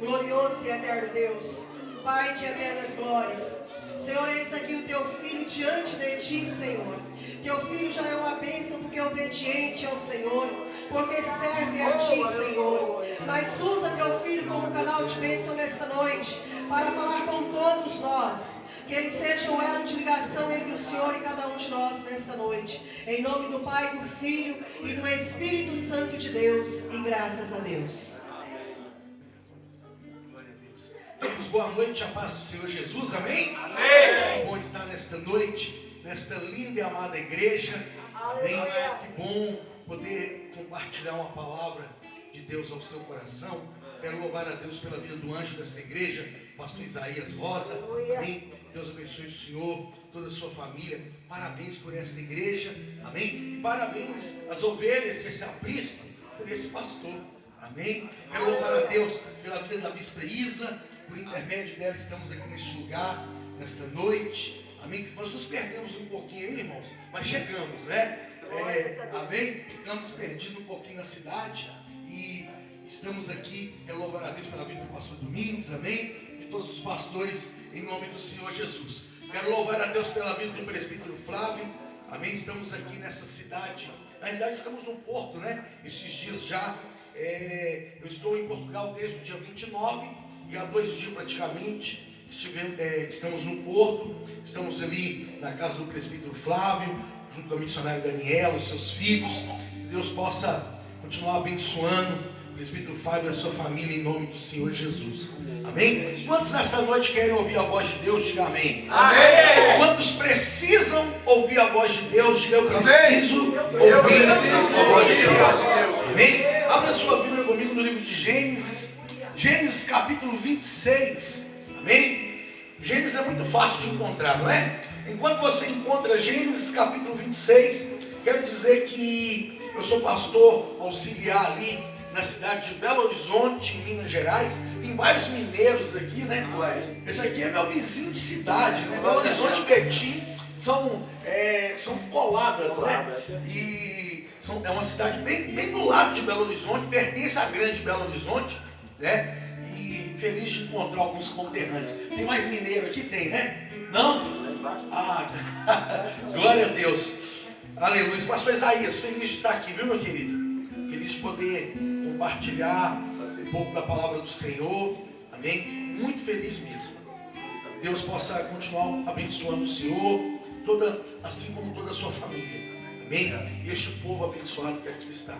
Glorioso e eterno Deus, Pai de eternas glórias, Senhor, eis aqui o teu filho diante de ti, Senhor. Teu filho já é uma bênção porque é obediente ao Senhor, porque serve a ti, Senhor. Mas usa teu filho como canal de bênção nesta noite, para falar com todos nós. Que ele seja o elo de ligação entre o Senhor e cada um de nós nesta noite. Em nome do Pai, do Filho e do Espírito Santo de Deus. E graças a Deus. Glória a Deus. Todos, boa noite, a paz do Senhor Jesus, amém? Amém. Que bom estar nesta noite, nesta linda e amada igreja. Amém? Que bom poder compartilhar uma palavra de Deus ao seu coração. Quero louvar a Deus pela vida do anjo desta igreja, pastor Isaías Rosa. Amém? Deus abençoe o senhor, toda a sua família. Parabéns por esta igreja. Amém? E parabéns às ovelhas desse aprisco, por esse pastor. Amém? Quero louvar a Deus pela vida da bispa Isa. Por intermédio dela estamos aqui neste lugar, nesta noite. Amém? Nós nos perdemos um pouquinho aí, irmãos, mas chegamos, né? Amém? Ficamos perdidos um pouquinho na cidade e estamos aqui. Quero louvar a Deus pela vida do pastor Domingos, amém? De todos os pastores, em nome do Senhor Jesus. Quero louvar a Deus pela vida do presbítero Flávio, amém? Estamos aqui nessa cidade. Na realidade estamos no Porto, né? Esses dias já, eu estou em Portugal desde o dia 29 e há 2 dias praticamente estamos no Porto. Estamos ali na casa do presbítero Flávio, junto com a missionária Daniela, os seus filhos. Que Deus possa continuar abençoando o presbítero Fábio e a sua família em nome do Senhor Jesus. Amém? Quantos nesta noite querem ouvir a voz de Deus? Diga amém. Amém. Quantos precisam ouvir a voz de Deus? Diga eu preciso ouvir a voz de Deus. Amém? Abra sua Bíblia comigo no livro de Gênesis. Gênesis capítulo 26. Amém? Gênesis é muito fácil de encontrar, não é? Enquanto você encontra Gênesis capítulo 26, quero dizer que eu sou pastor auxiliar ali na cidade de Belo Horizonte, em Minas Gerais. Tem vários mineiros aqui, né? Esse aqui é meu vizinho de cidade, né? Belo Horizonte e Betim são coladas, né? E é uma cidade bem do lado de Belo Horizonte, pertence à grande Belo Horizonte, né? E feliz de encontrar alguns conterrâneos. Tem mais mineiro aqui? Tem, né? Não? Glória a Deus. Aleluia. Pastor Isaías, feliz de estar aqui, viu, meu querido? Feliz de poder compartilhar um pouco da palavra do Senhor. Amém? Muito feliz mesmo. Deus possa continuar abençoando o Senhor, assim como toda a sua família. Amém? E este povo abençoado que aqui está.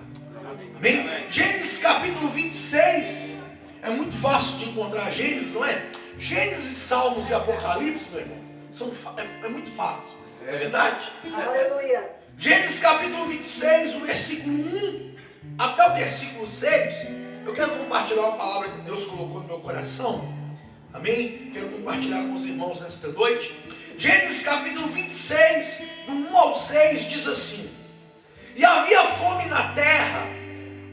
Amém? Gênesis capítulo 26. É muito fácil de encontrar Gênesis, não é? Gênesis, Salmos e Apocalipse, meu irmão, é muito fácil. É verdade? Aleluia. Gênesis capítulo 26, do versículo 1 até o versículo 6, eu quero compartilhar uma palavra que Deus colocou no meu coração. Amém? Quero compartilhar com os irmãos nesta noite. Gênesis capítulo 26, do 1 ao 6, diz assim: E havia fome na terra,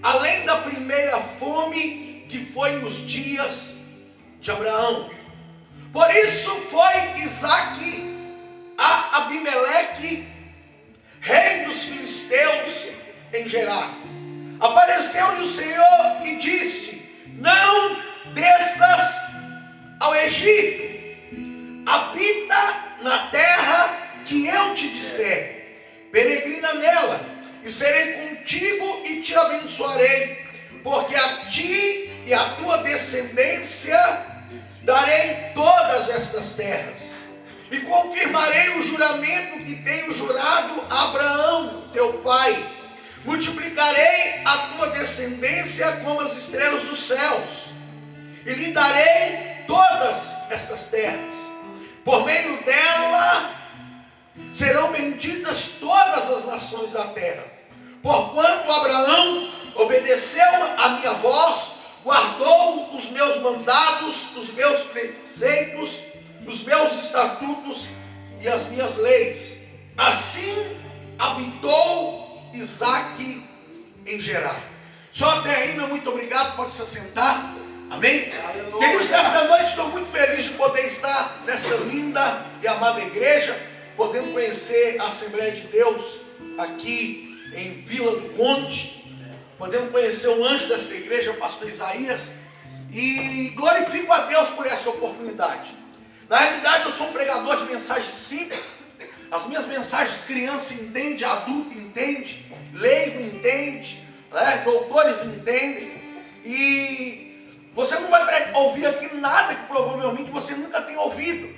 além da primeira fome que foi nos dias de Abraão. Por isso foi Isaque a Abimeleque, rei dos filisteus, em Gerar. Apareceu-lhe o Senhor e disse: Não desças ao Egito, habita na terra que eu te disser, peregrina nela, e serei contigo e te abençoarei, porque a ti e a tua descendência darei todas estas terras, e confirmarei o juramento que tenho jurado a Abraão, teu pai. Multiplicarei a tua descendência como as estrelas dos céus, e lhe darei todas estas terras. Por meio dela serão benditas todas as nações da terra. Porquanto Abraão obedeceu a minha voz, guardou os meus mandados, os meus preceitos, os meus estatutos e as minhas leis. Assim habitou Isaque em Gerar. Só até aí, meu muito obrigado. Pode se assentar. Amém? Queridos, nesta noite estou muito feliz de poder estar nesta linda e amada igreja, podendo conhecer a Assembleia de Deus aqui em Vila do Conde, podendo conhecer o anjo desta igreja, o pastor Isaías. E glorifico a Deus por essa oportunidade. Na realidade, eu sou um pregador de mensagens simples. As minhas mensagens, criança entende, adulto entende, leigo entende, né? Doutores entendem. E você não vai ouvir aqui nada que provavelmente você nunca tenha ouvido.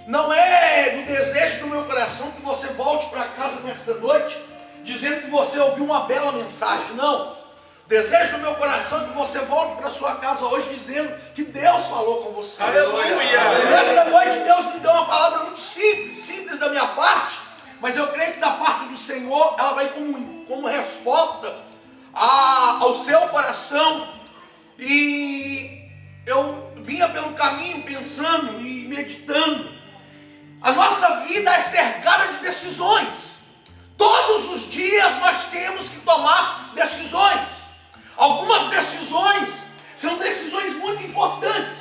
Não é do desejo do meu coração que você volte para casa nesta noite dizendo que você ouviu uma bela mensagem. Não. O desejo do meu coração é que você volte para sua casa hoje dizendo que Deus falou com você. Aleluia! Nesta noite Deus me deu uma palavra muito simples da minha parte, mas eu creio que da parte do Senhor ela vai como resposta ao seu coração. E eu vinha pelo caminho pensando e meditando. A nossa vida é cercada de decisões. Todos os dias nós temos que tomar decisões. Algumas decisões são decisões muito importantes.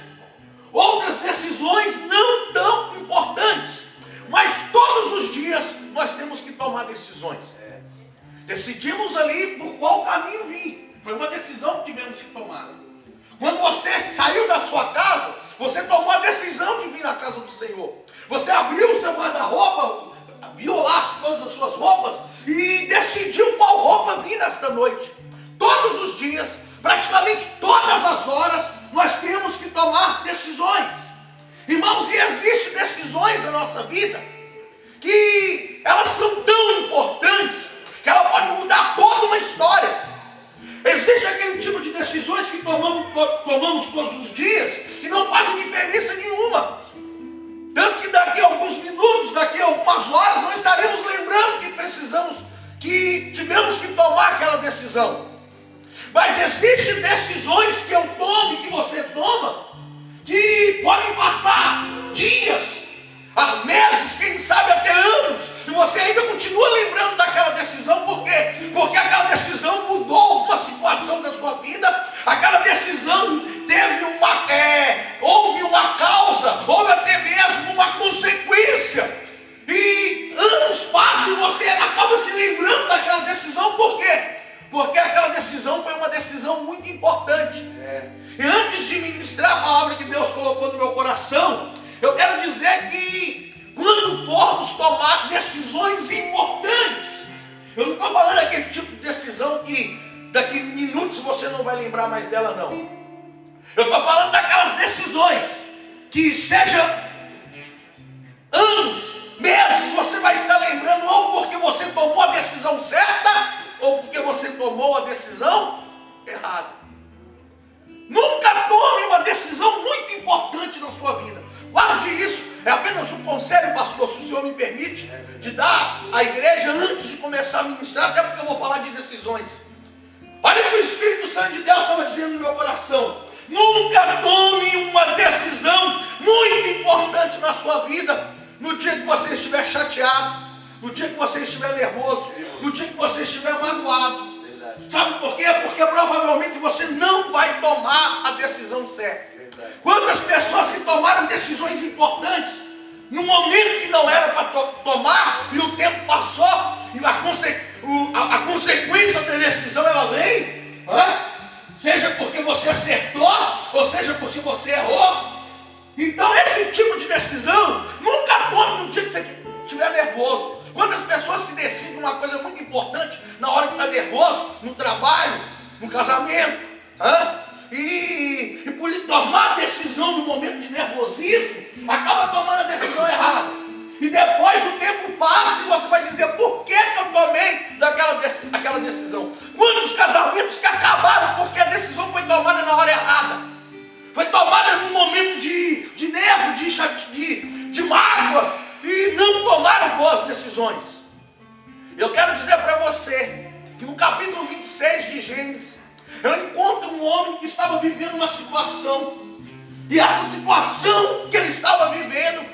Outras decisões não tão importantes. Mas todos os dias nós temos que tomar decisões. Decidimos ali por qual caminho vir. Foi uma decisão que tivemos que tomar. Quando você saiu da sua casa, você tomou a decisão de vir na casa do Senhor. Você abriu o seu guarda-roupa, viu lá todas as suas roupas e decidiu qual roupa vir nesta noite. Todos os dias, praticamente todas as horas, nós temos que tomar decisões. Irmãos, e existem decisões na nossa vida que elas são tão importantes que ela pode mudar toda uma história. Existe aquele tipo de decisões que tomamos todos os dias que não fazem diferença nenhuma. Tanto que daqui a alguns minutos, daqui a algumas horas, nós estaremos lembrando que tivemos que tomar aquela decisão. Mas existem decisões que eu tomo e que você toma que podem passar dias, meses, quem sabe até anos, e você ainda continua lembrando daquela decisão. Por quê? Porque aquela decisão mudou alguma situação da sua vida. Aquela decisão houve uma causa, houve até mesmo uma consequência. E anos passam e você acaba se lembrando daquela decisão. Por quê? Porque aquela decisão foi uma decisão muito importante. E antes de ministrar a palavra que Deus colocou no meu coração, eu quero dizer que quando formos tomar decisões importantes, eu não estou falando daquele tipo de decisão que daqui a minutos você não vai lembrar mais dela, não. Eu estou falando daquelas decisões que seja anos, meses, você vai estar lembrando ou porque você tomou a decisão certa ou porque você tomou a decisão errada. Nunca tome uma decisão muito importante na sua vida. Guarde isso. É apenas um conselho, pastor, se o senhor me permite, de dar à igreja antes de começar a ministrar, até porque eu vou falar de decisões. Olha o que o Espírito Santo de Deus estava dizendo no meu coração. Nunca tome uma decisão muito importante na sua vida no dia que você estiver chateado, no dia que você estiver nervoso, no dia que você estiver magoado. Sabe por quê? Porque provavelmente você não vai tomar a decisão certa. Quantas pessoas que tomaram decisões importantes no momento que não era para tomar e o tempo passou e a consequência da decisão ela vem, seja porque você acertou ou seja porque você errou. Então esse tipo de decisão nunca tome no dia que você estiver nervoso. Quantas pessoas que decidem uma coisa muito importante na hora que está nervoso, no trabalho, no casamento, e por tomar decisão no momento de nervosismo, acaba tomando a decisão errada. E depois o tempo passa e você vai dizer, por que eu tomei aquela decisão? Quantos casamentos que acabaram porque a decisão foi tomada na hora errada? Foi tomada num momento de nervo, de mágoa, e não tomaram boas decisões. Eu quero dizer para você que no capítulo 26 de Gênesis, eu encontro um homem que estava vivendo uma situação, e essa situação que ele estava vivendo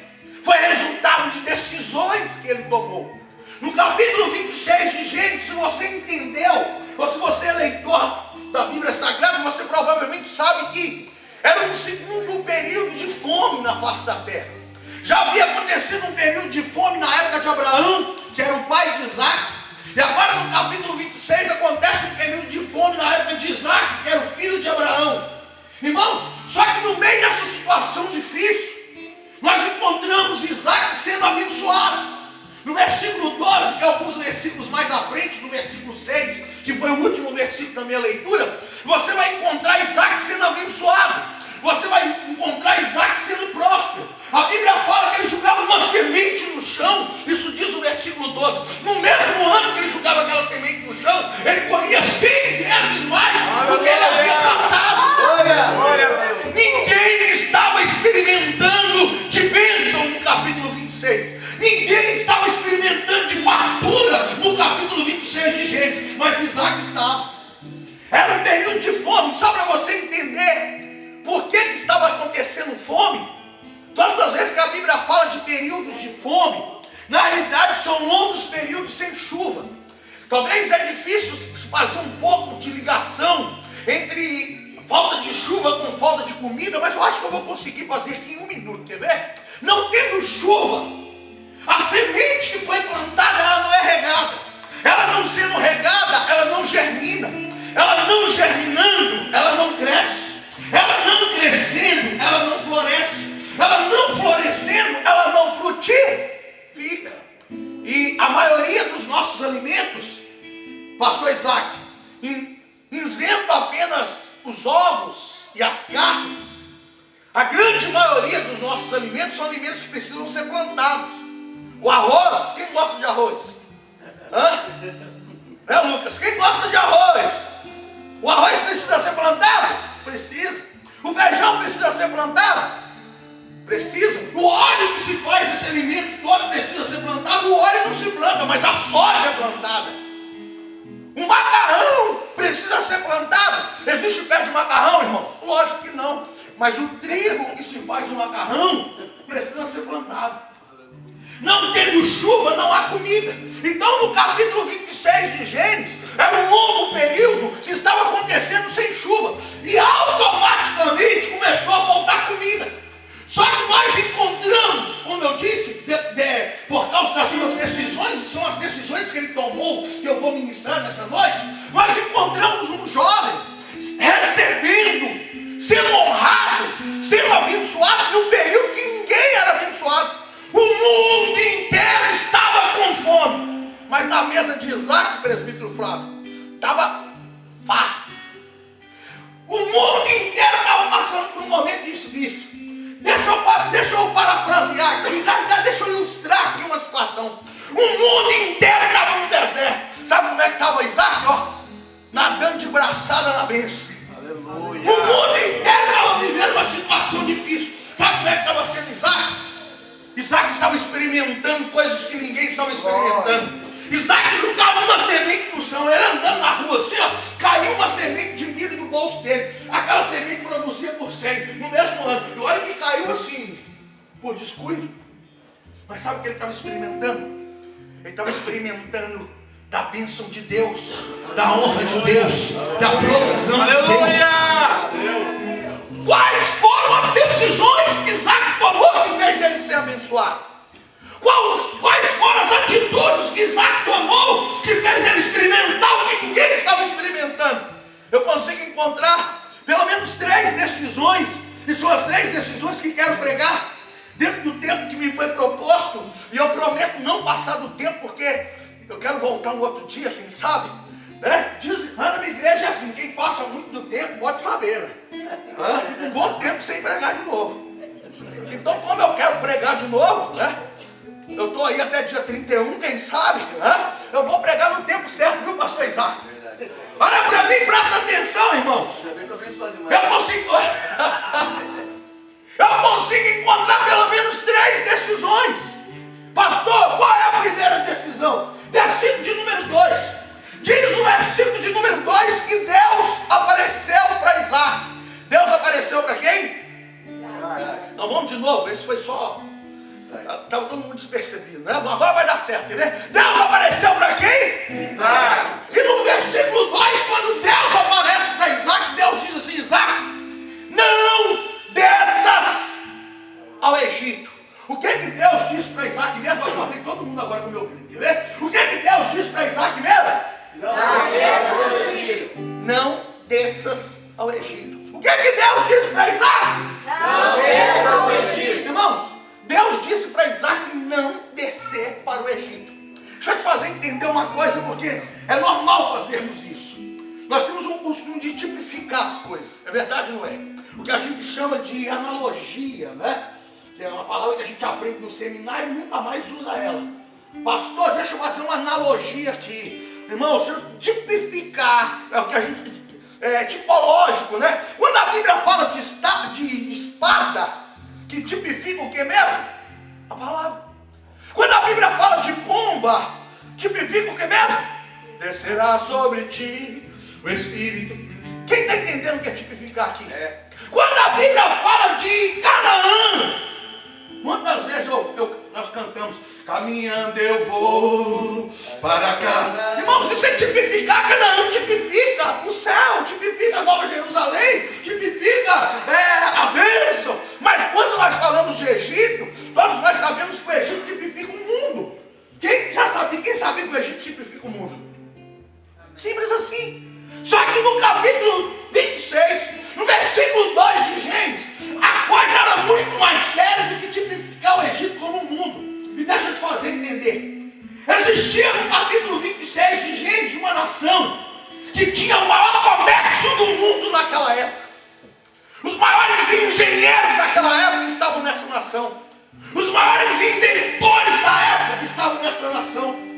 foi resultado de decisões que ele tomou. No capítulo 26 de Gênesis, se você entendeu, ou se você é leitor da Bíblia Sagrada, você provavelmente sabe que era um segundo período de fome na face da terra. Já havia acontecido um período de fome na época de Abraão, que era o pai de Isaac. E agora no capítulo 26 acontece um período de fome na época de Isaac, que era o filho de Abraão. Irmãos, só que no meio dessa situação difícil, nós encontramos Isaac sendo abençoado. No versículo 12, que é alguns versículos mais à frente, no versículo 6, que foi o último versículo da minha leitura, você vai encontrar Isaac sendo abençoado. Você vai encontrar Isaac sendo próspero. A Bíblia fala que ele jogava uma semente no chão. Isso diz no versículo 12. No mesmo ano que ele jogava aquela semente no chão, ele colhia 100 vezes mais do que ele havia plantado. Ninguém estava experimentando de bênção no capítulo 26. Ninguém estava experimentando de fartura no capítulo 26 de Gênesis. Mas Isaac estava. Era um período de fome. Só para você entender por que estava acontecendo fome. Todas as vezes que a Bíblia fala de períodos de fome, na realidade são longos períodos sem chuva. Talvez é difícil fazer um pouco de ligação entre falta de chuva com falta de comida, mas eu acho que eu vou conseguir fazer aqui em 1 minuto, quer ver? Não tendo chuva, a semente que foi plantada, ela não é regada. Ela não sendo regada, ela não germina. Ela não germinando, ela não cresce. Ela não crescendo, ela não floresce. Ela não florescendo, ela não frutifica. E a maioria dos nossos alimentos, pastor Isaac, isenta apenas os ovos e as carnes. A grande maioria dos nossos alimentos são alimentos que precisam ser plantados. O arroz, quem gosta de arroz? Lucas? Quem gosta de arroz? O arroz precisa ser plantado? Precisa. O feijão precisa ser plantado? Precisa. O óleo que se faz esse alimento todo precisa ser plantado. O óleo não se planta, mas a soja é plantada. O macarrão precisa ser plantado. Existe pé de macarrão, irmãos? Lógico que não. Mas o trigo que se faz no macarrão precisa ser plantado. Não tendo chuva, não há comida. Então no capítulo 26 de Gênesis, era um longo período que estava acontecendo sem chuva. E automaticamente começou a faltar comida. Só que nós encontramos, como eu disse, por causa das suas decisões, são as decisões que ele tomou, que eu vou ministrar nessa noite, nós encontramos um jovem recebendo, sendo honrado, sendo abençoado, num período que ninguém era abençoado. O mundo inteiro estava com fome, mas na mesa de Isaac, presbítero Flávio, estava farto. O mundo inteiro estava passando por um momento difícil. Deixa eu parafrasear aqui, deixa eu ilustrar aqui uma situação. O mundo inteiro estava no deserto. Sabe como é que estava Isaac? Nadando de braçada na bênção. Aleluia. O mundo inteiro estava vivendo uma situação difícil. Sabe como é que estava sendo Isaac? Isaac estava experimentando coisas que ninguém estava experimentando. Isaac jogava uma semente no chão, ele andando na rua assim, caiu uma semente de milho no bolso dele. Aquela semente produzia por 100 no mesmo ano. E olha que caiu assim, por descuido. Mas sabe o que ele estava experimentando? Ele estava experimentando da bênção de Deus, da honra de Deus, da provisão de Deus. Quais foram as decisões que Isaac tomou que fez ele ser abençoado? Quais foram as atitudes que Isaac tomou que fez ele experimentar o que ninguém estava experimentando? Eu consigo encontrar pelo menos 3 decisões, e são as 3 decisões que quero pregar dentro do tempo que me foi proposto, e eu prometo não passar do tempo, porque eu quero voltar um outro dia, quem sabe, né? Lá na minha igreja é assim, quem passa muito do tempo pode saber, né? Fica um bom tempo sem pregar de novo. Então, como eu quero pregar de novo, né? Eu estou aí até dia 31, quem sabe, né? Eu vou pregar no tempo certo, viu, pastor Isaac? Olha para mim, presta atenção, irmãos. Eu consigo encontrar pelo menos 3 decisões. Pastor, qual é a primeira decisão? Versículo de número 2. Diz o versículo de número 2 que Deus apareceu para Isaac. Deus apareceu para quem? Não, vamos de novo, esse foi só... Estava todo mundo despercebido, né? Agora vai dar certo, quer ver? Deus apareceu para quem? Isaac. E no versículo 2, quando Deus aparece para Isaac, Deus diz assim: Isaac, não desças ao Egito. O que Deus disse para Isaac mesmo? Eu acordei todo mundo agora com o meu grito, quer ver? O que Deus disse para Isaac mesmo? Não desças ao Egito. O que Deus que a gente chama de analogia, né? Que é uma palavra que a gente aprende no seminário e nunca mais usa ela. Pastor, deixa eu fazer uma analogia aqui. Irmão, se eu tipificar, é o que a gente... É tipológico, né? Quando a Bíblia fala de espada, que tipifica o que mesmo? A palavra. Quando a Bíblia fala de pomba, tipifica o que mesmo? Descerá sobre ti o Espírito. Quem está entendendo o que é tipificar aqui? Quando a Bíblia fala de Canaã, quantas vezes nós cantamos, caminhando eu vou para cá. Irmão, se você tipificar Canaã, tipifica o céu, tipifica a Nova Jerusalém, tipifica a bênção. Mas quando nós falamos de Egito, todos nós sabemos que o Egito tipifica o mundo. Quem sabia que o Egito tipifica o mundo? Simples assim. Só que no capítulo 26, no versículo 2 de Gênesis, a coisa era muito mais séria do que tipificar o Egito como um mundo. E deixa eu te fazer entender. Existia no capítulo 26 de Gênesis uma nação que tinha o maior comércio do mundo naquela época. Os maiores engenheiros daquela época estavam nessa nação. Os maiores inventores da época estavam nessa nação.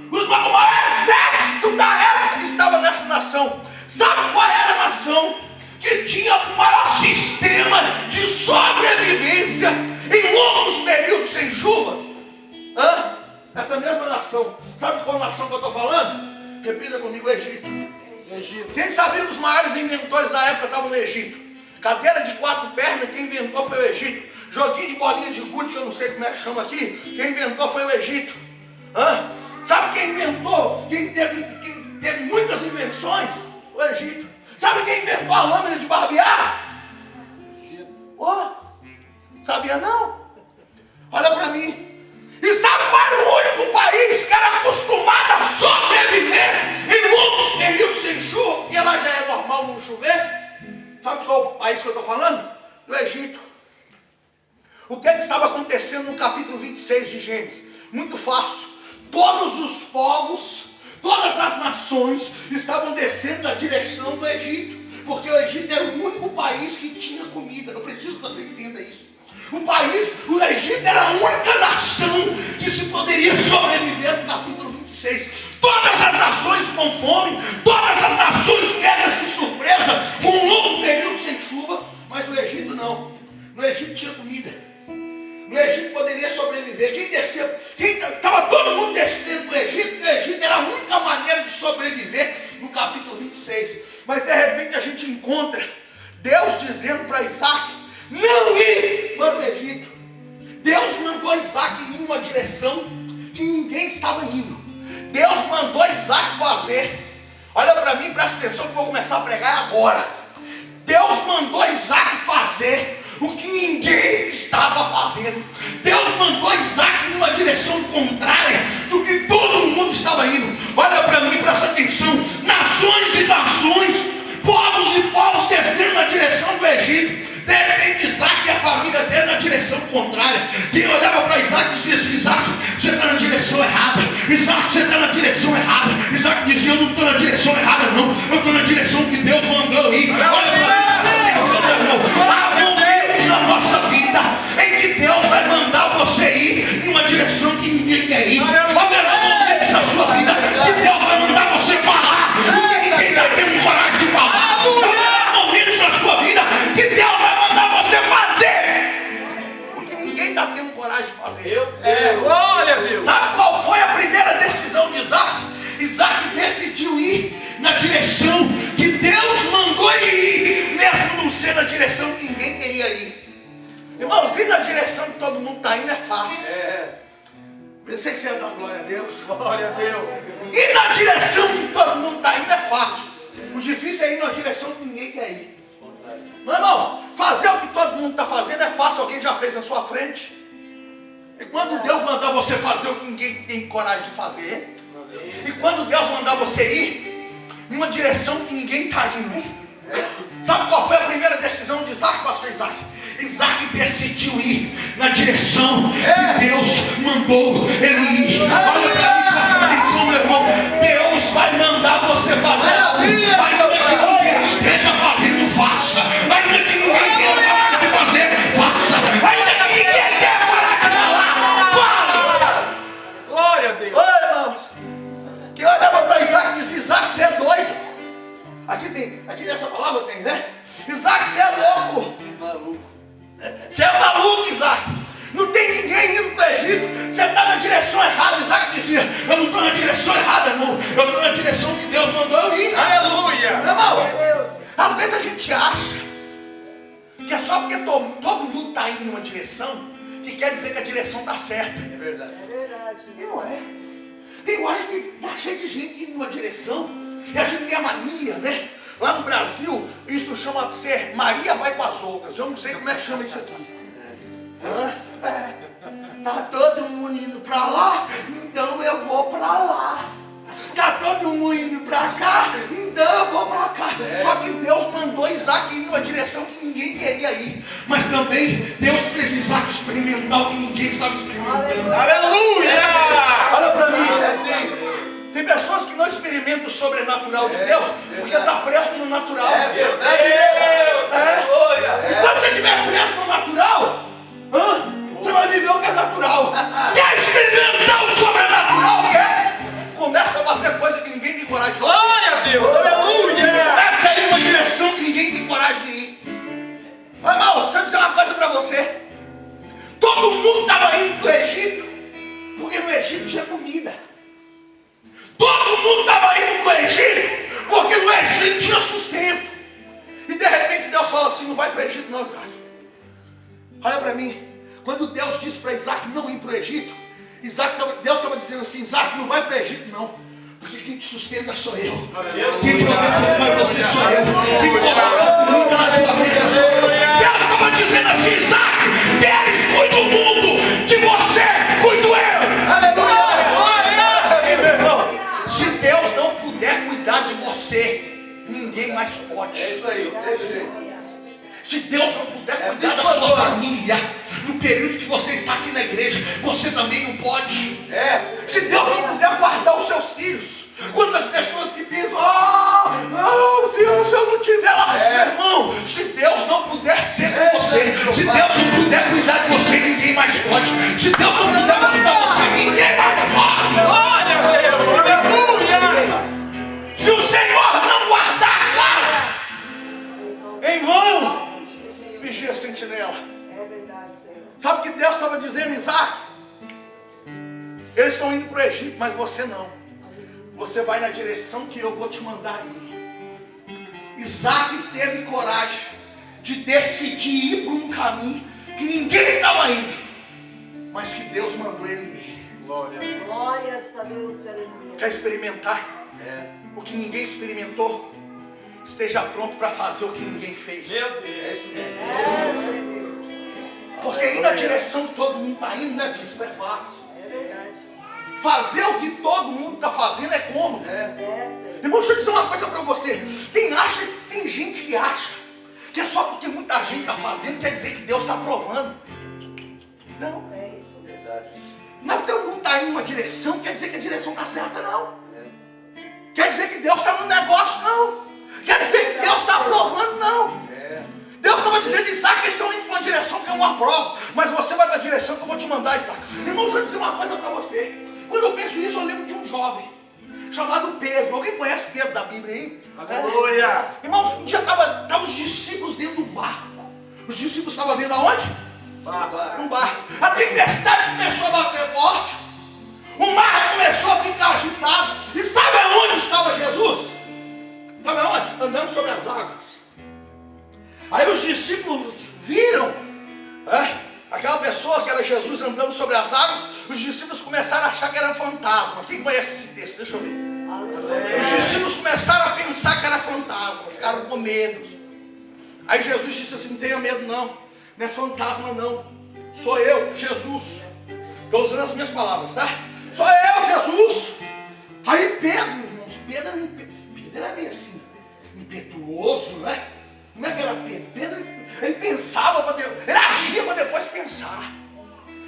O maior exército da época estava nessa nação. Sabe qual era a nação que tinha o maior sistema de sobrevivência em longos períodos sem chuva? Essa mesma nação. Sabe qual nação que eu estou falando? Repita comigo: Egito. Quem sabia que os maiores inventores da época estavam no Egito? Cadeira de 4 pernas, quem inventou foi o Egito. Joguinho de bolinha de gude, que eu não sei como é que chama aqui, quem inventou foi o Egito. Sabe quem inventou? Quem teve muitas invenções? O Egito. Sabe quem inventou a lâmina de barbear? Egito. Sabia não? Olha para mim. E sabe qual era o único país que era acostumado a sobreviver em longos períodos sem chuva? Porque lá já é normal não chover. Sabe qual é o país que eu estou falando? Do Egito. O que estava acontecendo no capítulo 26 de Gênesis? Muito fácil. Todos os povos, todas as nações estavam descendo na direção do Egito. Porque o Egito era o único país que tinha comida. Eu preciso que você entenda isso. O Egito era a única nação que se poderia sobreviver no capítulo 26. Todas as nações com fome, todas as nações pegas de surpresa, com um longo período sem chuva, mas o Egito não. No Egito tinha comida. No Egito poderia sobreviver. Estava todo mundo descendo para o Egito, o Egito era a única maneira de sobreviver no capítulo 26. Mas de repente a gente encontra Deus dizendo para Isaac não ir para o Egito. Deus mandou Isaac ir em uma direção que ninguém estava indo. Deus mandou Isaac fazer. Olha para mim, presta atenção que eu vou começar a pregar agora. Deus mandou Isaac fazer o que ninguém estava fazendo. Deus mandou Isaac em uma direção contrária do que todo mundo estava indo. Olha para mim, presta atenção. Nações e nações, povos e povos descendo na direção do Egito. De repente Isaac e a família dele na direção contrária. Quem olhava para Isaac dizia assim: Isaac, você está na direção errada. Isaac, você está na direção errada. Isaac dizia: eu não estou na direção errada não. Eu estou na direção que Deus mandou ir. Olha para mim, presta atenção, meu irmão. Há momentos na nossa vida em que Deus vai mandar você ir em uma direção que ninguém quer ir. Haverá momentos na sua vida que Deus vai mandar você parar porque ninguém vai ter coragem de falar. Haverá momentos na sua vida que Deus vai mandar você fazer o que ninguém está tendo coragem de fazer. Glória a Deus. Sabe qual foi a primeira decisão de Isaac? Isaac decidiu ir na direção que Deus mandou ele ir, mesmo não ser na direção que ninguém queria ir. Irmãos, ir na direção que todo mundo está indo é fácil. Pensei que você ia dar glória a Deus. Glória a Deus. Ir na direção que todo mundo está indo é fácil. O difícil é ir na direção que ninguém quer ir. Meu irmão, fazer o que todo mundo está fazendo é fácil. Alguém já fez na sua frente. E quando Deus mandar você fazer o que ninguém tem coragem de fazer, e quando Deus mandar você ir em uma direção que ninguém está indo, sabe qual foi a primeira decisão de Isaac, pastor Isaac? Isaac decidiu ir na direção que Deus mandou ele ir. Olha para mim, presta atenção, meu irmão. Deus vai mandar você fazer algo, ainda que ninguém esteja fazendo, faça. Ainda que ninguém tenha estou na direção errada, não. Eu estou na direção que Deus mandou eu ir. Aleluia. Irmão, Deus. às vezes a gente acha que é só porque todo mundo está indo em uma direção que quer dizer que a direção está certa. É verdade. É verdade. E não é. Tem hora que está cheio de gente indo em uma direção e a gente tem a mania, né? Lá no Brasil, isso chama de ser Maria vai com as outras. Eu não sei como é que chama isso aqui. Tá todo mundo indo para lá, então eu vou para lá. Tá todo mundo indo para cá, então eu vou para cá. Só que Deus mandou Isaac ir numa direção que ninguém queria ir. Mas também Deus fez Isaac experimentar o que ninguém estava experimentando. Aleluia. Olha para mim. É assim. Tem pessoas que não experimentam o sobrenatural de Deus porque está preso no natural. É verdade. E quando você estiver preso no natural, você vai viver o que é natural. Quer experimentar o sobrenatural? Quer? Começa a fazer coisa que ninguém tem coragem de fazer. Glória a Deus. Aleluia. Começa a ir em uma direção que ninguém tem coragem de ir. Irmão, deixa eu dizer uma coisa para você. Todo mundo estava indo para o Egito porque no Egito tinha comida. Todo mundo estava indo para o Egito porque no Egito tinha sustento. E de repente Deus fala assim, não vai para o Egito não, Isaac. Olha para mim. Quando Deus disse para Isaac não ir para o Egito, Deus estava dizendo assim, Isaac, não vai para o Egito não. Porque quem te sustenta sou eu. Quem provê para você sou eu. Quem coloca comida na tua mesa sou eu. Deus estava dizendo assim, Isaac, deles cuida o mundo, de você cuido eu. Aleluia. Glória. Meu irmão, se Deus não puder cuidar de você, ninguém mais pode. É isso aí. Desse jeito. Se Deus não puder cuidar da sua família, no período que você está aqui na igreja, você também não pode. Se Deus não puder guardar os seus filhos, quando as pessoas que pensam, se eu não estiver lá, meu irmão, se Deus não puder ser com você, se Deus não puder cuidar de você, ninguém mais pode. Se Deus não puder guardar você, ninguém mais pode. Glória a Deus. Aleluia. Se o Senhor não guardar a casa, em vão vigia a sentinela. É verdade, Senhor. Sabe o que Deus estava dizendo, Isaac? Eles estão indo para o Egito, mas você não. Você vai na direção que eu vou te mandar ir. Isaac teve coragem de decidir ir por um caminho que ninguém estava indo, mas que Deus mandou ele ir. Glória. Glórias a Deus, aleluia. Quer experimentar o que ninguém experimentou? Esteja pronto para fazer o que ninguém fez. Meu Deus. É isso mesmo. É, Jesus. Porque ir na direção que todo mundo está indo, né, bispo? É fácil. É verdade. Fazer o que todo mundo está fazendo é cômodo. É, Senhor. Irmão, deixa eu dizer uma coisa para você. Tem gente que acha que é só porque muita gente está fazendo quer dizer que Deus está aprovando. Não. É isso. Verdade. Não é porque todo mundo está indo em uma direção quer dizer que a direção está certa, não. Quer dizer que Deus está no negócio, não. Quer dizer que Deus está aprovando, não. Deus estava dizendo, Isaac, eles estão indo para uma direção que eu não aprovo, mas você vai para a direção que eu vou te mandar, Isaac. Irmão, deixa eu dizer uma coisa para você. Quando eu penso isso, eu lembro de um jovem chamado Pedro. Alguém conhece Pedro da Bíblia aí? Aleluia. Irmãos, um dia estavam os discípulos dentro de um barco. Os discípulos estavam dentro aonde? Um barco. A tempestade começou a bater forte. O mar começou a ficar agitado. E sabe aonde estava Jesus? Sabe aonde? Andando sobre as águas. Aí os discípulos viram aquela pessoa que era Jesus andando sobre as águas. Os discípulos começaram a achar que era fantasma. Quem conhece esse texto? Deixa eu ver. Aleluia. Os discípulos começaram a pensar que era fantasma. Ficaram com medo. Aí Jesus disse assim, não tenha medo não. Não é fantasma não. Sou eu, Jesus. Estou usando as minhas palavras, tá? Sou eu, Jesus. Aí Pedro, irmãos, Pedro era meio assim, impetuoso, né? Como é que era Pedro? Pedro, ele pensava, ele agia para depois pensar.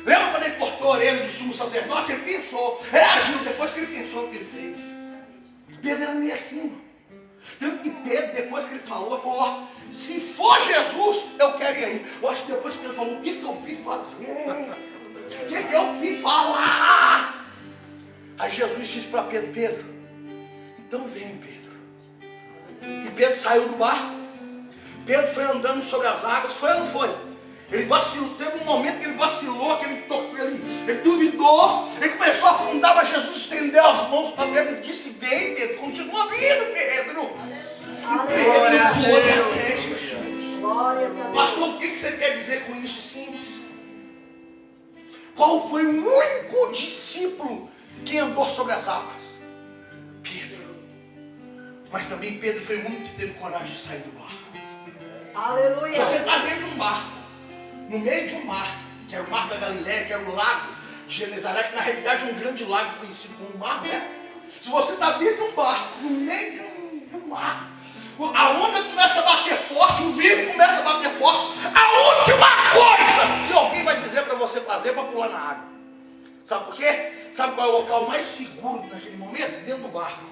Lembra quando ele cortou a orelha do sumo sacerdote? Ele pensou. Ele agiu depois que ele pensou o que ele fez. Pedro era meio assim. Tanto que Pedro, depois que ele falou, se for Jesus, eu quero ir aí. Eu acho que depois que ele falou, o que eu fui fazer? O que eu fui falar? Aí Jesus disse para Pedro, Pedro, então vem, Pedro. E Pedro saiu do barco. Pedro foi andando sobre as águas, foi ou não foi? Ele vacilou, teve um momento que ele vacilou, que ele duvidou, ele começou a afundar, mas Jesus estendeu as mãos para Pedro e disse: vem, Pedro, continua vindo, Pedro. Aleluia. Pedro foi até Jesus. Glórias a Deus. Pastor, o que você quer dizer com isso? Simples. Qual foi o único discípulo que andou sobre as águas? Pedro. Mas também Pedro foi o único que teve coragem de sair do barco. Aleluia. Se você está dentro de um barco, no meio de um mar, que era o mar da Galileia, que era o lago de Genezaré, que na realidade é um grande lago conhecido como mar, né? Se você está dentro de um barco, no meio de um mar, a onda começa a bater forte, o vento começa a bater forte, a última coisa que alguém vai dizer para você fazer é para pular na água. Sabe por quê? Sabe qual é o local mais seguro naquele momento? Dentro do barco.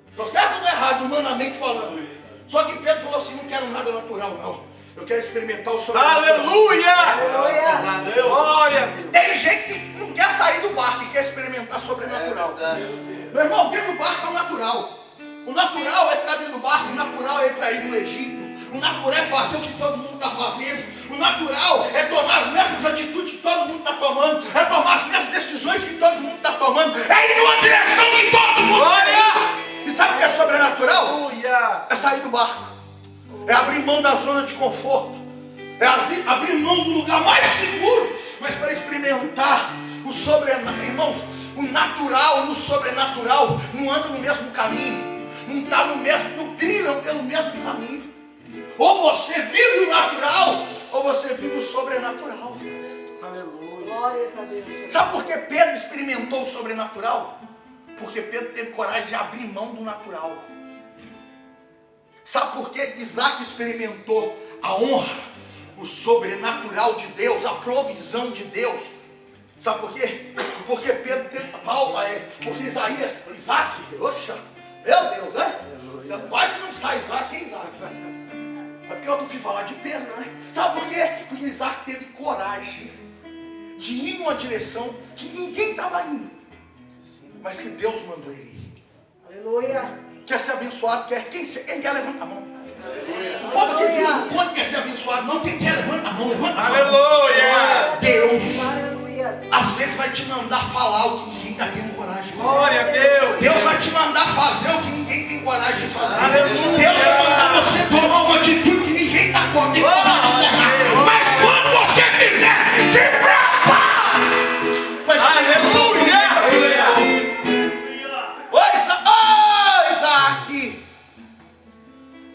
Estou certo ou estou errado, humanamente falando? Só que Pedro falou assim: não quero nada natural, não. Eu quero experimentar o sobrenatural. Aleluia! Aleluia. Glória a Deus. Tem gente que não quer sair do barco e quer experimentar sobrenatural. Meu irmão, dentro do barco é o natural. O natural é ficar dentro do barco. O natural é ir para ir no Egito. O natural é fazer o que todo mundo está fazendo. O natural é tomar as mesmas atitudes que todo mundo está tomando. É tomar as mesmas decisões que todo mundo está tomando. É ir numa direção que todo mundo está indo. E sabe o que é sobrenatural? Aleluia! É sair do barco. É abrir mão da zona de conforto. É abrir mão do lugar mais seguro. Mas para experimentar o sobrenatural. Irmãos, o natural e o sobrenatural não andam no mesmo caminho. Não está no mesmo, não trilham pelo mesmo caminho. Ou você vive o natural, ou você vive o sobrenatural. Aleluia! Glórias a Deus. Sabe por que Pedro experimentou o sobrenatural? Porque Pedro teve coragem de abrir mão do natural. Sabe por que Isaac experimentou a honra, o sobrenatural de Deus, a provisão de Deus? Sabe por quê? Porque Pedro teve porque Isaac, oxa, meu Deus, né? Quase que não sai Isaac, hein, Isaac? É porque eu não fui falar de Pedro, né? Sabe por quê? Porque Isaac teve coragem de ir numa direção que ninguém estava indo, mas que Deus mandou ele ir. Aleluia. Quer ser abençoado? Quem quer, levanta a mão. Pode dizer, quando quer ser abençoado? Não, quem quer, levanta a mão, levanta a mão. Aleluia! Deus, Aleluia. às vezes vai te mandar falar o que ninguém está tendo coragem de falar. Glória a Deus! Deus vai te mandar fazer o que ninguém tem coragem de fazer. Aleluia. Deus vai mandar você tomar uma atitude que ninguém está podendo tomar. Mas quando você quiser, te prepara. Mas Aleluia! Isaac,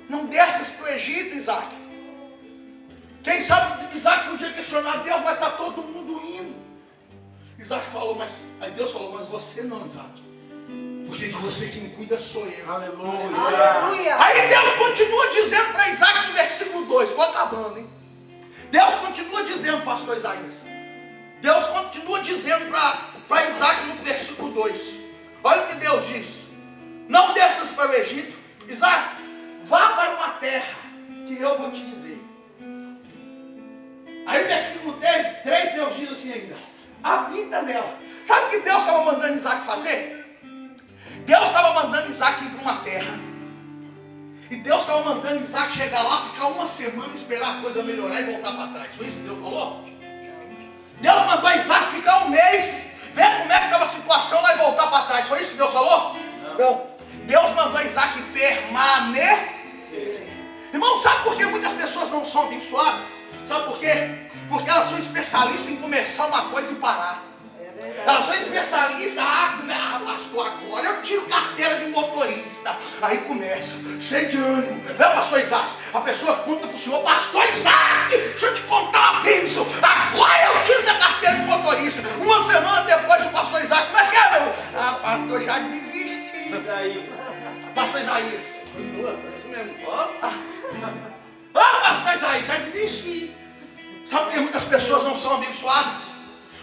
não desças para o Egito, Isaac. Quem sabe Isaac podia questionar Deus, mas está todo mundo indo. Isaac falou, aí Deus falou, mas você não, Isaac. Porque de você quem cuida sou eu. Aleluia! Aleluia. Aí Deus continua dizendo para Isaac no versículo 2, vou acabando, hein? Deus continua dizendo, pastor Isaías. Deus continua dizendo para Isaac no versículo 2. Olha o que Deus diz. Não desças para o Egito. Isaac, vá para uma terra que eu vou te dizer. Aí no versículo 3 Deus diz assim ainda. Habita nela. Sabe o que Deus estava mandando Isaac fazer? Deus estava mandando Isaac ir para uma terra. E Deus estava mandando Isaac chegar lá, ficar uma semana, esperar a coisa melhorar e voltar para trás. Foi isso que Deus falou? Deus mandou Isaac ficar um mês, ver como é que estava a situação lá e voltar para trás. Foi isso que Deus falou? Não. Deus mandou Isaac permanecer. Irmão, sabe por que muitas pessoas não são abençoadas? Sabe por quê? Porque elas são especialistas em começar uma coisa e parar. Elas são especialistas, pastor, agora eu tiro carteira de motorista. Aí começa, cheio de ânimo. Pastor Isaac, a pessoa conta para o senhor, pastor Isaac, deixa eu te contar uma bênção. Agora eu tiro minha carteira de motorista. Uma semana depois o pastor Isaac, como é que é, meu? Pastor, já desisti. Pastor Isaías. É isso mesmo. Pastor Isaías, já desisti. Sabe por que muitas pessoas não são abençoadas?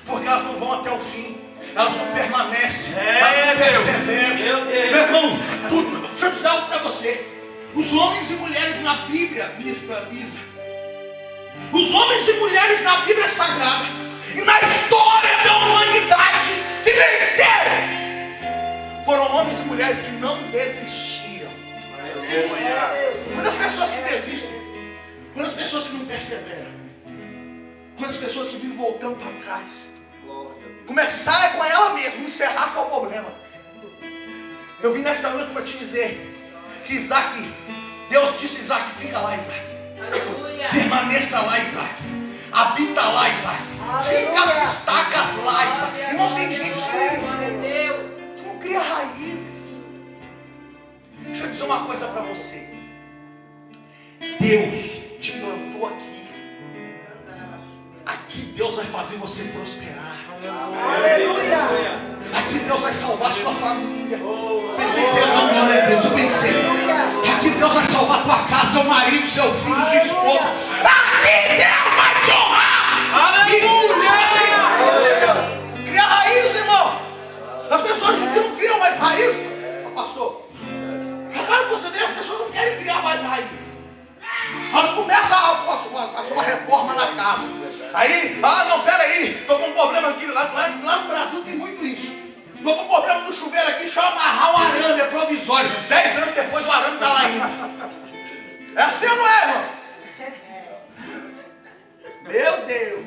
Porque elas não vão até o fim. Elas não permanecem. Elas não perseveram. Meu irmão, deixa eu dizer algo para você. Os homens e mulheres na Bíblia, Bispa Isa, os homens e mulheres na Bíblia Sagrada e na história da humanidade que venceram foram homens e mulheres que não desistiram. Aleluia! Quantas pessoas que desistem? Quantas pessoas que não perseveram? Quantas pessoas que vivem voltando para trás? Começar é com ela mesma, encerrar com o problema. Eu vim nesta noite para te dizer que Isaac, Deus disse: Isaac, fica lá, Isaac. Aleluia. Permaneça lá, Isaac. Habita lá, Isaac. Fica as estacas lá, Isaac. Irmãos, tem gente que não cria raízes. Deixa eu dizer uma coisa para você. Deus te plantou aqui. Aqui Deus vai fazer você prosperar. Aleluia. Aqui Deus vai salvar sua família. Pensei em ser não, glória a Deus. Eu pensei. Aqui Deus vai salvar tua casa, seu marido, seu filho, sua esposa. Aqui Deus vai te honrar. Aqui. Cria raiz, irmão. As pessoas não criam mais raiz. Pastor, agora você vê, as pessoas não querem criar mais raiz. Elas começam a fazer uma reforma na casa. Aí, não, peraí, estou com um problema aqui. Lá no Brasil tem muito isso. Estou com um problema no chuveiro aqui, deixa eu amarrar o arame, é provisório. 10 anos depois o arame está lá ainda. É assim ou não é, irmão? Meu Deus.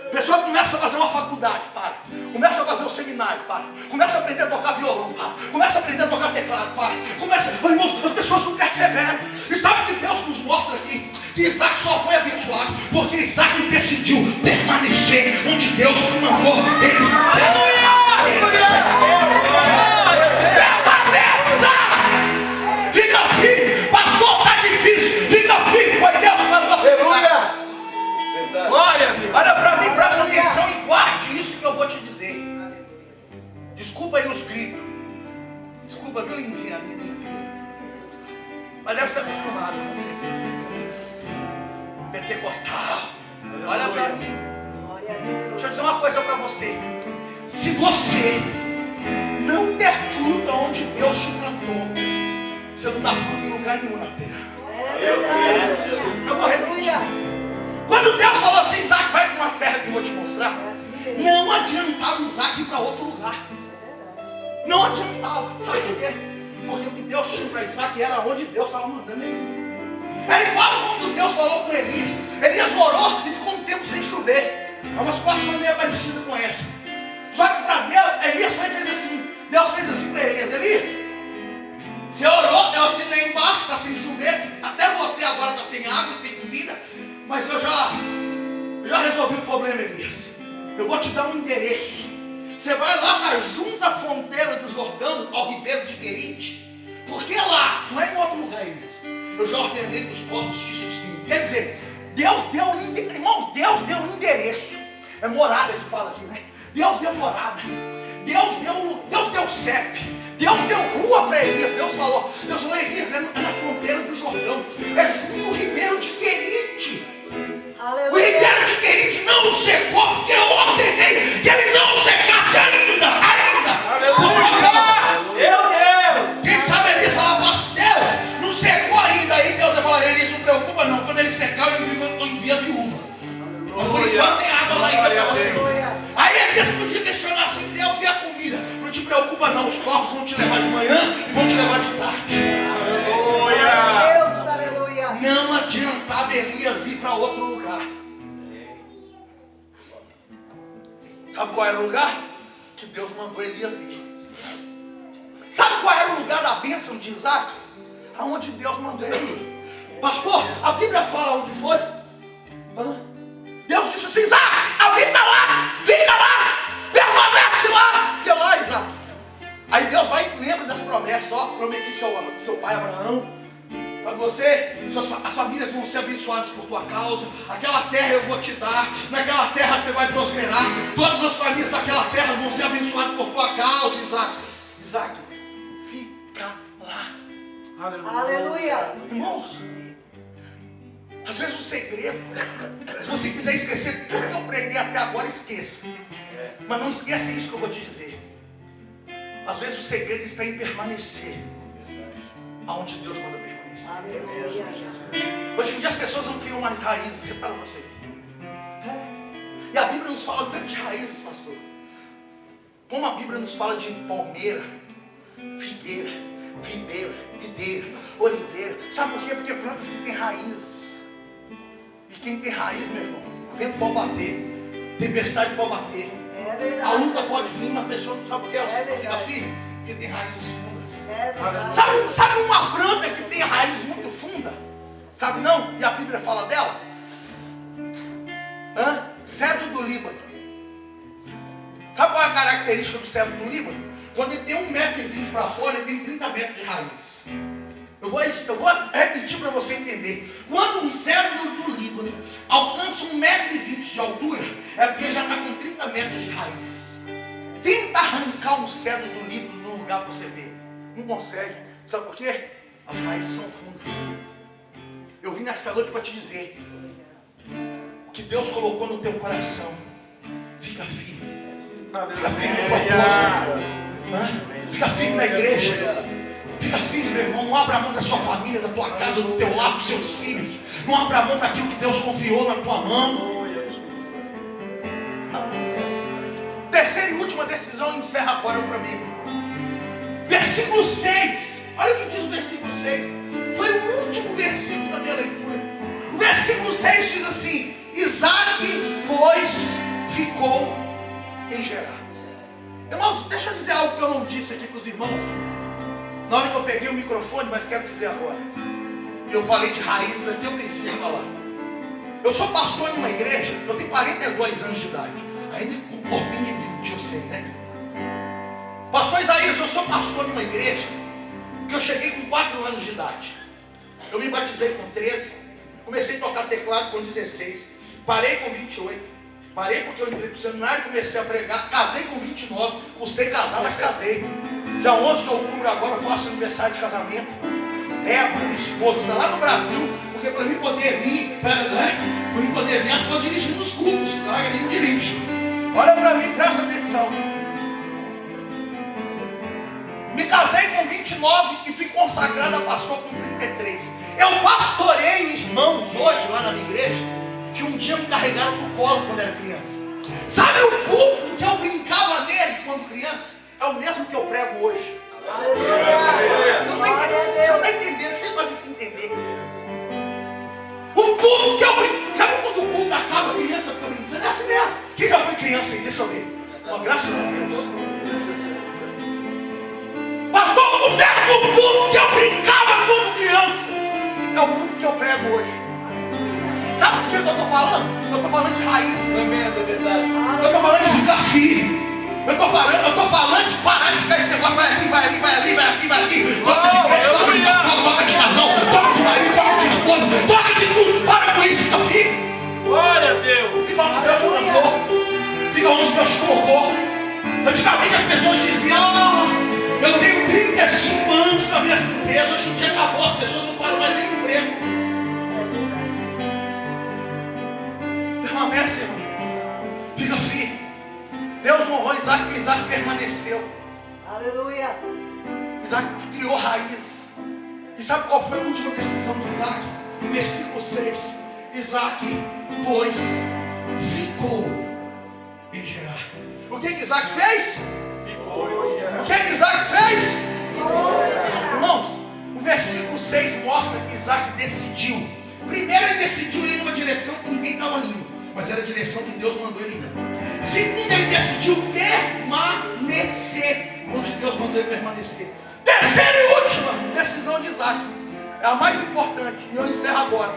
A pessoa começa a fazer uma faculdade, para. Começa a fazer um seminário, para. Começa a aprender a tocar violão, para. Começa a aprender a tocar teclado, para. Irmãos, as pessoas não perseveram. E sabe o que Deus nos mostra aqui? Que Isaac só foi abençoado porque Isaac decidiu permanecer onde Deus mandou ele. Permaneça! Fica firme! Pastor, está difícil! Fica firme! Foi Deus que mandou você. Glória a Deus. Olha para mim, presta atenção e guarde isso que eu vou te dizer. Desculpa aí os gritos. Desculpa, viu, lindinha? Mas deve estar acostumado, com certeza. Pentecostal. Olha para mim. Deixa eu dizer uma coisa para você. Se você não der fruta onde Deus te plantou, você não dá fruta em lugar nenhum na terra. Eu vou repetir. Quando Deus falou assim: Isaac, vai para uma terra que eu vou te mostrar, não adiantava Isaac ir para outro lugar. Não adiantava. Sabe por quê? Porque o que Deus tinha para Isaac era onde Deus estava mandando ele. Era igual quando Deus falou com Elias. Elias orou e ficou um tempo sem chover. É uma situação meio parecida com essa. Só que para Deus, Elias fez assim. Deus fez assim para Elias: Elias, você orou, eu assinei embaixo, está sem chover. Até você agora está sem água e sem comida. Mas eu já resolvi o problema, Elias. Eu vou te dar um endereço. Você vai lá na junta fronteira do Jordão, ao ribeiro de Querite. Porque lá, não é em outro lugar, Elias. Eu já ordenei que os povos te sustentem. Quer dizer, Deus deu um endereço. É morada que fala aqui, né? Deus deu morada. Deus deu CEP. Deus deu rua para Elias. Deus falou, Elias, é na fronteira do Jordão. É junto ao ribeiro de Querite. Aleluia. O ribeiro de Querite não secou, porque eu ordenei que ele não secasse ainda. Aleluia. Meu Deus. Quem sabe Elias falava: Deus, não secou ainda. Aí Deus vai falar: Elias, não preocupa não. Quando ele secar, eu envio a viúva. Mas por enquanto tem água lá ainda para você. Aí Elias podia questionar assim: Deus, e a comida? Não te preocupa não, os corpos vão te levar de manhã, vão te levar de tarde. Deus, aleluia. Não adiantava Elias ir para outro lugar. Sabe qual era o lugar? Que Deus mandou Elias ir. Sabe qual era o lugar da bênção de Isaac? Aonde Deus mandou ele ir. Pastor, a Bíblia fala onde foi? Deus disse assim: Isaac, habita lá, fica lá, permanece lá. Porque lá, Isaac. Aí Deus vai e lembra das promessas. Ó, prometi seu pai Abraão. Para você, as famílias vão ser abençoadas por tua causa. Aquela terra eu vou te dar. Naquela terra você vai prosperar. Todas as famílias daquela terra vão ser abençoadas por tua causa, Isaac. Isaac, fica lá. Aleluia. Irmãos, às vezes o segredo, se você quiser esquecer tudo que eu preguei até agora, esqueça. Mas não esqueça isso que eu vou te dizer. Às vezes o segredo está em permanecer aonde Deus manda permanecer. Hoje em dia as pessoas não criam mais raízes. Repara você. E a Bíblia nos fala tanto de raízes, pastor. Como a Bíblia nos fala de palmeira, figueira, videira, oliveira. Sabe por quê? Porque plantas que têm raízes. E quem tem raiz, meu irmão, o vento pode bater. Tempestade pode bater. É verdade. A luta pode vir, mas a pessoa não sabe o que é. É Fica verdade. firme, porque tem raízes fundas. É verdade. Sabe uma planta que tem raiz muito funda? Sabe não? E a Bíblia fala dela? Cedro do Líbano. Sabe qual é a característica do cedro do Líbano? Quando ele tem 1,20 m para fora, ele tem 30 metros de raiz. Eu vou repetir para você entender. Quando um cedro do Líbano alcança 1,20 m de altura, é porque já está com 30 metros de raízes. Tenta arrancar um cedro do Líbano no lugar que você vê. Não consegue. Sabe por quê? As raízes são fundas. Eu vim nesta noite para te dizer: o que Deus colocou no teu coração, fica firme. Fica firme no propósito. Fica firme na igreja. Fica firme, meu irmão. Não abra mão da sua família, da tua casa, do teu lar, dos seus filhos. Não abra mão daquilo que Deus confiou na tua mão. Terceira e última decisão, encerra agora para mim. Versículo 6. Olha o que diz o versículo 6. Foi o último versículo da minha leitura. O versículo 6 diz assim: Isaac, pois, ficou em Gerar. Irmãos, deixa eu dizer algo que eu não disse aqui para os irmãos na hora que eu peguei o microfone, mas quero dizer agora. Eu falei de raízes aqui, eu preciso falar. Eu sou pastor de uma igreja, eu tenho 42 anos de idade. Ainda com um corpinho de 20, eu sei, né? Pastor Isaías, eu sou pastor de uma igreja que eu cheguei com 4 anos de idade. Eu me batizei com 13, comecei a tocar teclado com 16, parei com 28, parei porque eu entrei para o seminário, comecei a pregar, casei com 29, custei casar, mas casei. Dia 11 de outubro agora eu faço aniversário de casamento. Débora, minha esposa, está lá no Brasil, porque para mim poder vir, ela ficou dirigindo os cultos, tá? Ele não dirige. Olha para mim, presta atenção. Me casei com 29 e fui consagrado a pastor com 33. Eu pastoreio irmãos hoje lá na minha igreja, que um dia me carregaram no colo quando era criança. Sabe o púlpito que eu brincava nele quando criança? É o mesmo que eu prego hoje. Aleluia. Você não está entendendo, deixa eu fazer você entender. O púlpito que eu brinco. Sabe quando o púlpito acaba, a criança fica brincando? É assim mesmo. Quem já foi criança aí? Deixa eu ver. Uma graça a Deus. Pastor, o mesmo púlpito que eu brincava quando criança é o púlpito que eu prego hoje. Sabe por que eu estou falando? Eu estou falando de raiz. Amém, é verdade. Eu estou falando de ficar firme. Eu estou falando de parar de ficar esse negócio. Vai aqui, vai ali, vai ali, vai aqui, vai aqui. Toca de igreja, toca de pastor, toca de casal, toca de marido, toca de esposa, toca de tudo. Para com isso, fica firme. Glória a Deus. Fica onde Deus te colocou. Fica onde Deus te colocou. Antigamente as pessoas diziam: eu tenho 35 anos na minha empresa. Hoje em dia acabou, as pessoas não param mais nem emprego. Permanece, irmão. Fica firme. Deus honrou Isaac porque Isaac permaneceu. Aleluia. Isaac criou raiz. E sabe qual foi a última decisão de Isaac? Versículo 6. Isaac, pois, ficou em Gerar. O que Isaac fez? Ficou em Gerar. O que Isaac fez? Irmãos, o versículo 6 mostra que Isaac decidiu. Primeiro ele decidiu ir em uma direção que ninguém estava indo, mas era a direção que Deus mandou ele ir. Segundo, ele decidiu permanecer onde Deus mandou ele permanecer. Terceira e última decisão de Isaac, é a mais importante, e eu encerro agora.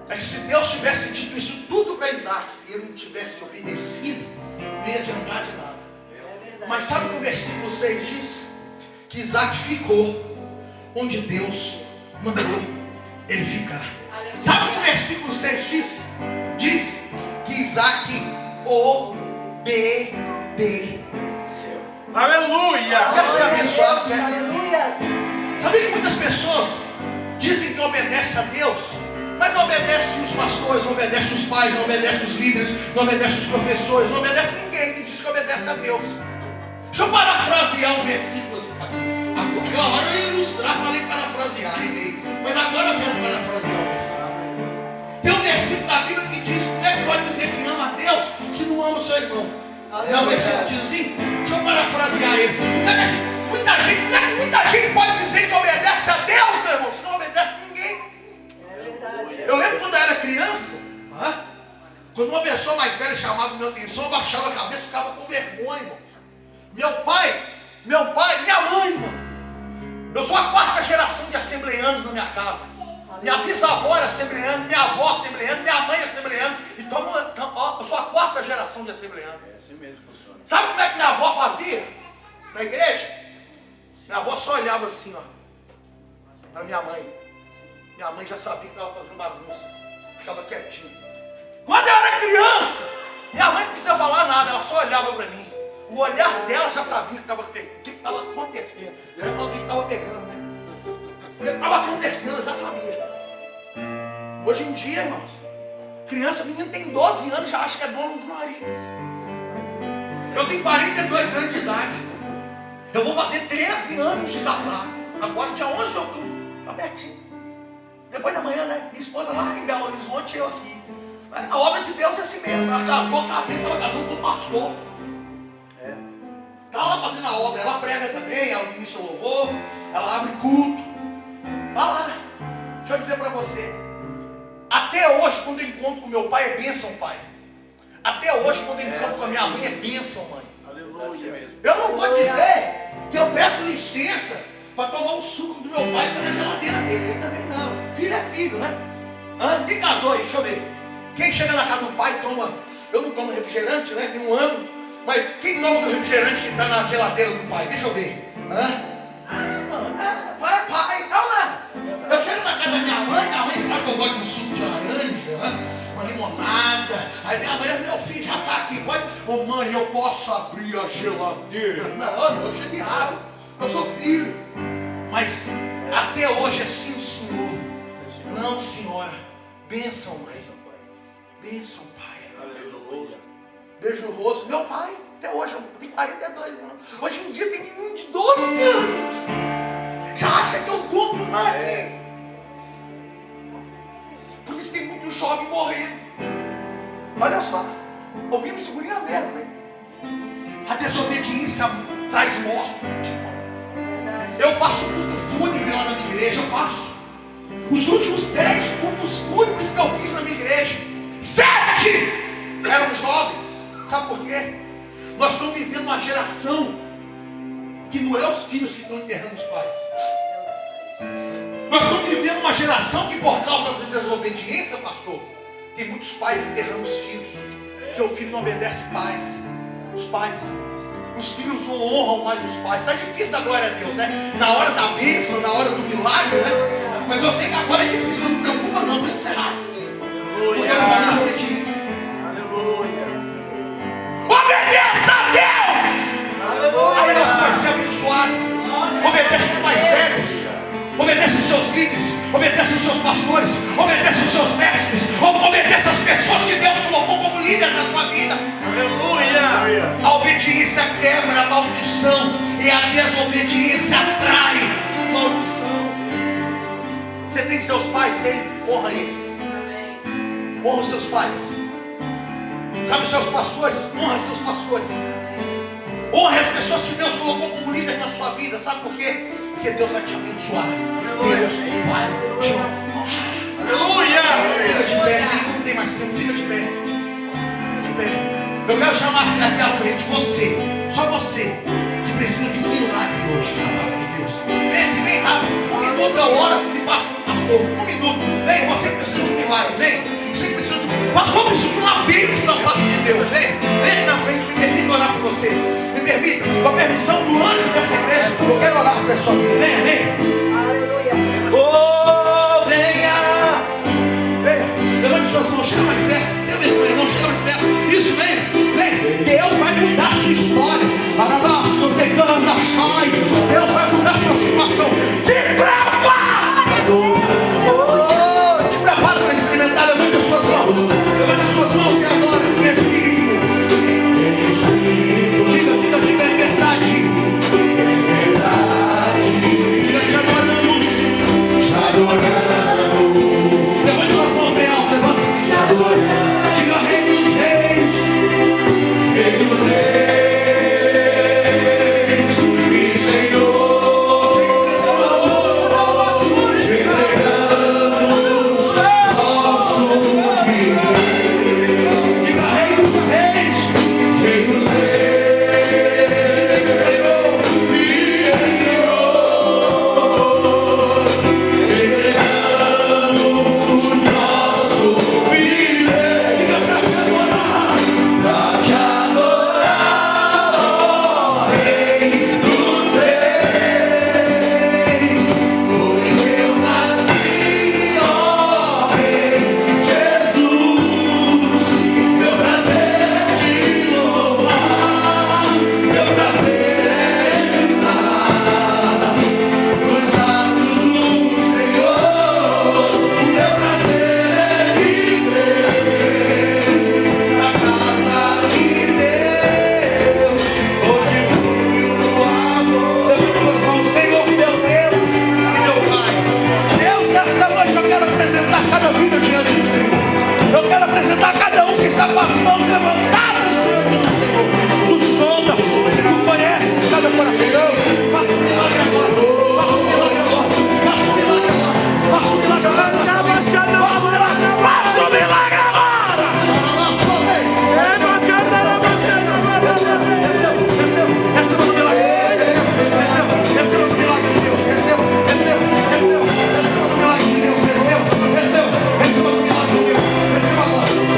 É que se Deus tivesse dito isso tudo para Isaac e ele não tivesse obedecido, não ia adiantar de nada. Mas sabe o que o versículo 6 diz? Que Isaac ficou onde Deus mandou ele ficar. Sabe o que o versículo 6 diz? Diz que Isaac obedeceu. Aleluia. Quer ser abençoado, né? Aleluia. Sabia que muitas pessoas dizem que obedecem a Deus, mas não obedecem os pastores, não obedecem os pais, não obedecem os líderes, não obedecem os professores, não obedecem ninguém que diz que obedece a Deus. Deixa eu parafrasear um versículo aqui. Aquela hora eu ia ilustrar, falei parafrasear, errei. Mas agora eu quero parafrasear o versículo. Tem um versículo da Bíblia que diz: como é que pode dizer que ama a Deus se não ama o seu irmão? Não, o versículo diz assim, deixa eu parafrasear ele. Muita gente pode dizer que obedece a Deus, meu irmão, se não obedece a ninguém. É verdade. Eu lembro quando eu era criança, Quando uma pessoa mais velha chamava minha atenção, eu baixava a cabeça e ficava com vergonha, irmão. Meu pai, minha mãe, irmão. Eu sou a 4ª geração de assembleanos na minha casa. Minha bisavó era assembleana, minha avó assembleana, minha mãe assembleana. Então, eu sou a 4ª geração de assembleanos. É assim mesmo que funciona. Sabe como é que minha avó fazia na igreja? Minha avó só olhava assim, ó, para minha mãe. Minha mãe já sabia que estava fazendo bagunça. Ficava quietinha. Quando eu era criança, minha mãe não precisa falar nada, ela só olhava para mim. O olhar dela já sabia que estava acontecendo. Eu ia falar o que estava pegando, né? O que estava acontecendo, eu já sabia. Hoje em dia, irmãos, criança, menino tem 12 anos, já acha que é dono do nariz. Eu tenho 42 anos de idade. Eu vou fazer 13 anos de casado. Agora, dia 11 de outubro. Está pertinho. Depois da manhã, né? Minha esposa lá em Belo Horizonte e eu aqui. A obra de Deus é assim mesmo. Ela casou, sabendo que estava casando com o pastor. Está lá fazendo a obra. Ela prega também, ela ministra louvor. Ela abre culto. Vai lá. Deixa eu dizer para você. Até hoje, quando eu encontro com meu pai, é bênção, pai. Até hoje, quando eu encontro com a minha mãe, é bênção, mãe. Aleluia. Eu não vou dizer que eu peço licença para tomar o suco do meu pai na geladeira dele também, não. Filho é filho, né? Quem casou aí? Deixa eu ver. Quem chega na casa do pai toma. Eu não tomo refrigerante, né? Tem um ano. Mas quem toma do refrigerante que está na geladeira do pai? Deixa eu ver. Pai, não, né? Eu chego na casa da minha mãe sabe que eu gosto de um suco de laranja, uma limonada. Aí minha mãe, meu filho já está aqui, pode. Ô mãe, eu posso abrir a geladeira? Não, eu chego e abro. Eu sou filho. Mas até hoje é sim, senhor. Não, senhora. Bênção, mãe. Bênção, pai. Aleluia. Beijo no rosto. Meu pai, até hoje, tem 42 anos. Hoje em dia tem menino de 12 anos. Já acha que eu dou do nariz. Por isso tem muito jovem morrendo. Olha só. Ouvimos segurinha mesmo, né? A desobediência traz morte. Eu faço culto fúnebre lá na minha igreja. Eu faço. Os últimos 10 cultos fúnebres que eu fiz na minha igreja, 7 eram jovens. Sabe por quê? Nós estamos vivendo uma geração que não é os filhos que estão enterrando os pais. Nós estamos vivendo uma geração que, por causa da desobediência, pastor, tem muitos pais enterrando os filhos. Porque o filho não obedece os pais. Os filhos não honram mais os pais. Está difícil dar glória a Deus, né? Na hora da bênção, na hora do milagre, né? Mas eu sei que agora é difícil, não me preocupa não, vou encerrar assim. Porque eu não vou me obediência. Obedeça a Deus! Aí você vai ser abençoado. Obedece os mais velhos. Obedece os seus líderes. Obedece os seus pastores. Obedece os seus mestres. Obedece as pessoas que Deus colocou como líder na sua vida. Aleluia. A obediência quebra a maldição. E a desobediência atrai maldição. Você tem seus pais? Tem? Honra eles. Honra os seus pais. Sabe os seus pastores? Honra seus pastores. Honra as pessoas que Deus colocou como líder na sua vida. Sabe por quê? Porque Deus vai te abençoar. Deus vai te honrar. Aleluia. Fica de pé, filho. Não tem mais tempo. Fica de pé. Fica de pé. Eu quero chamar aqui à frente você. Só você que precisa de um milagre hoje na palavra de Deus. Vem aqui, vem rápido. 1 minuto eu oro e passo para o pastor. 1 minuto. Vem, você que precisa de um milagre. Vem. Você que precisa de um... Pastor, preciso de uma bênção da parte de Deus. Vem aqui na frente, me permita orar por você. Me permita, com a permissão do anjo dessa igreja, eu quero orar por sua vida. Venha, venha. Aleluia. Oh, venha. Venha. Levante suas mãos, chega mais perto. Tenha vergonha, não, chega mais perto. Isso, venha. Vem. Deus vai mudar a sua história. Deus vai mudar a sua situação. Te prepara. Te prepara para experimentar. Levante suas mãos. Levante suas mãos e adora o Espírito. Diga liberdade. Diga te adoramos. Levante suas mãos bem alto. Levante. Diga Rei dos Reis. E Senhor. do Senhor. Eu quero apresentar cada um que está com as mãos levantadas diante do Senhor. Tu sondas, tu conheces cada coração. Faça um milagre agora. Faça um milagre agora. Faça um milagre agora. Faça um milagre agora. Faça um milagre agora. Faça um milagre agora. Receba o milagre. Receba o milagre de Deus. Receba o milagre de Deus. Receba o milagre de Deus. Receba agora. Receba o milagre de Deus.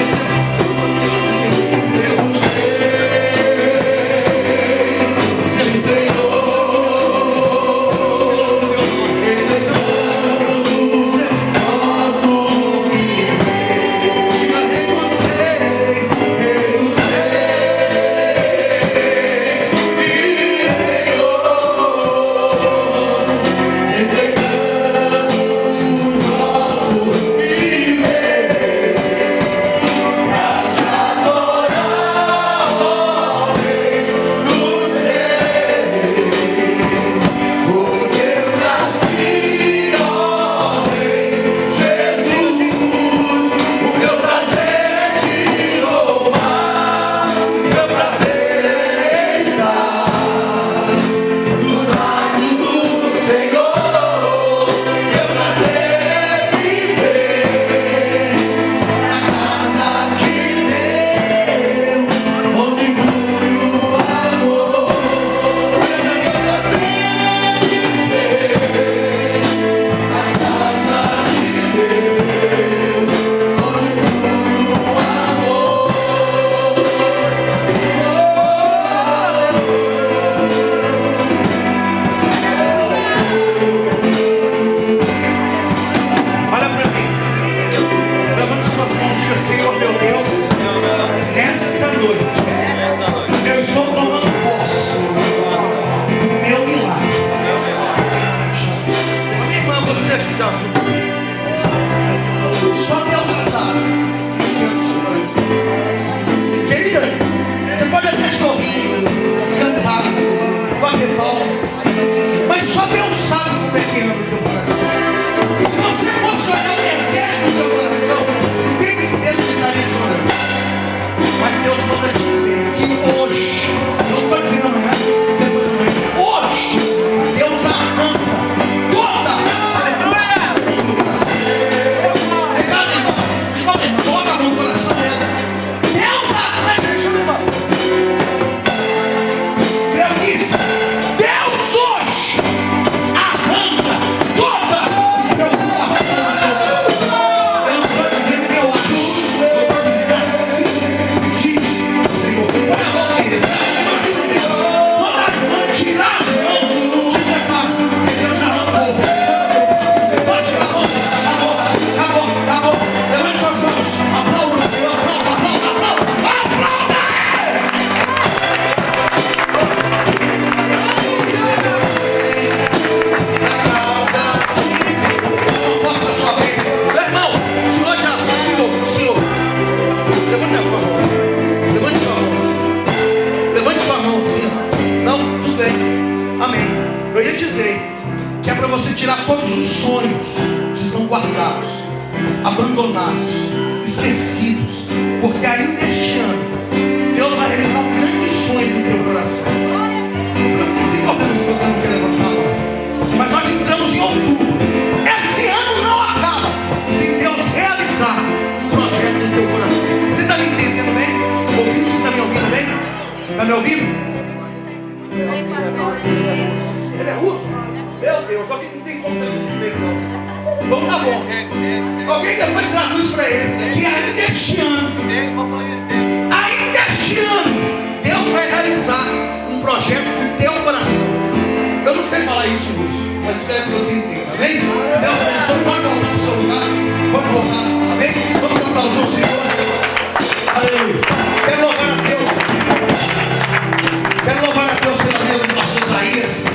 Quero louvar a Deus pela vida do pastor Isaías.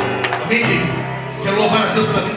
Amém? Quero louvar a Deus pela vida